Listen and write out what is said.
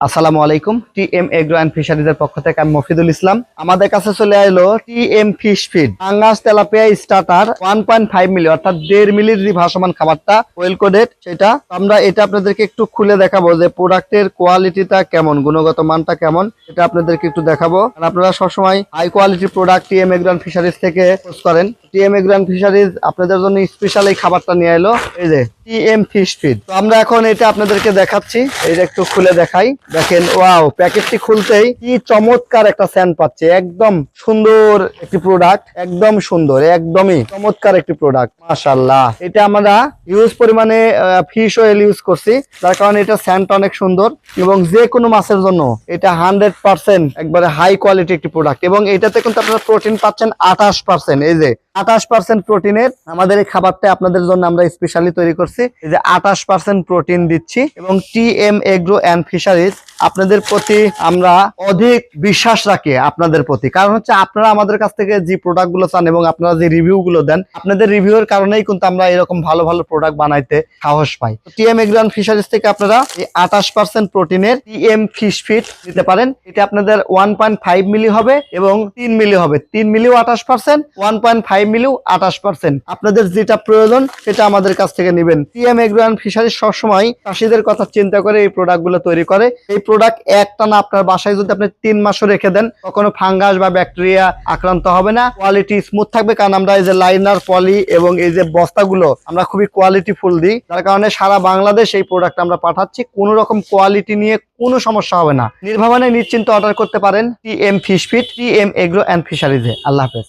আসসালামু আলাইকুম। TM agro and ফিশারিজের পক্ষ থেকে আমি মফিদুল ইসলাম। আমাদের কাছে চলে এলো টিএম ফিশ ফিড পাঙ্গাস তেলাপিয়া স্টার্টার 1.5 মিলি অর্থাৎ 1.5 মিলির যে ভাসমান খাবারটা ওয়েল কোডেড, সেটা আমরা এটা আপনাদেরকে একটু খুলে দেখাবো যে প্রোডাক্টের কোয়ালিটিটা কেমন, গুণগত মানটা কেমন, এটা আপনাদেরকে একটু দেখাবো। কারণ আপনারা সবসময় high quality product TM agro and fisheries থেকে খোঁজ করেন। টিএম এগ্রো অ্যান্ড ফিশারিজ আপনাদের জন্য স্পেশাল এই খাবারটা নিয়ে এলো, এই যে টিএম ফিশ ফিড। তো আমরা এখন এটা আপনাদেরকে দেখাচ্ছি, এইটা একটু খুলে দেখাই। দেখেন, ওয়াও, প্যাকেটটি খুলতেই কি চমৎকার একটা সেন্ট পাচ্ছে। একদম সুন্দর একটি প্রোডাক্ট, একদম সুন্দর, একদমই চমৎকার একটি প্রোডাক্ট, মাশাআল্লাহ। এটা আমরা হিউজ পরিমাণে ফিশ অয়েল ইউজ করছি, যার কারণে এটা সেন্ট অনেক সুন্দর এবং যে কোনো মাছের জন্য এটা 100% একবারে হাই কোয়ালিটি একটি প্রোডাক্ট। এবং এটাতে কিন্তু আপনারা প্রোটিন পাচ্ছেন 28%। এই যে 28% প্রোটিনের আমাদের এই খাবারটা আপনাদের জন্য আমরা স্পেশালি তৈরি করছি। এই যে 28% প্রোটিন দিচ্ছি। এবং টিএম এগ্রো অ্যান্ড ফিশারিজ আপনাদের প্রতি আমরা অধিক বিশ্বাস রাখি, আপনাদের প্রতি। কারণ হচ্ছে আপনারা আমাদের কাছ থেকে যে প্রোডাক্ট গুলো চান এবং আপনারা যে রিভিউ গুলো দেন, আপনাদের রিভিউর কারণেই কিন্তু আমরা এরকম ভালো ভালো প্রোডাক্ট বানাইতে সাহস পাই। টিএম এগ্রো অ্যান্ড ফিশারিজ থেকে আপনারা এই 28% প্রোটিনের টিএম ফিশ ফিড নিতে পারেন। এটা আপনাদের 1.5 মিলি হবে এবং 3 মিলি হবে। 3 মিলিও 28%, 1.5 মিলিও 28%। আপনাদের যেটা প্রয়োজন সেটা আমাদের কাছ থেকে নেবেন। টিএম এগ্রো অ্যান্ড ফিশারিজ সবসময় চাষীদের কথা চিন্তা করে এই প্রোডাক্ট গুলো তৈরি করে। এই প্রোডাক্ট একটানা আপনার বাসায় যদি আপনি 3 মাসও রেখে দেন, কখনো ফাঙ্গাস বা ব্যাকটেরিয়া আক্রান্ত হবে না। কোয়ালিটি স্মুথ থাকবে, কারণ আমরা এই যে লাইনার, পলি এবং এই যে বস্তাগুলো আমরা খুবই কোয়ালিটি ফুল দিই, যার কারণে সারা বাংলাদেশ এই প্রোডাক্ট আমরা পাঠাচ্ছি। কোনো রকম কোয়ালিটি নিয়ে কোনো সমস্যা হবে না। নির্ভাবনায় নিশ্চিন্ত অর্ডার করতে পারেন TM fish feed, TM agro and ফিশারিজে। আল্লাহ হাফেজ।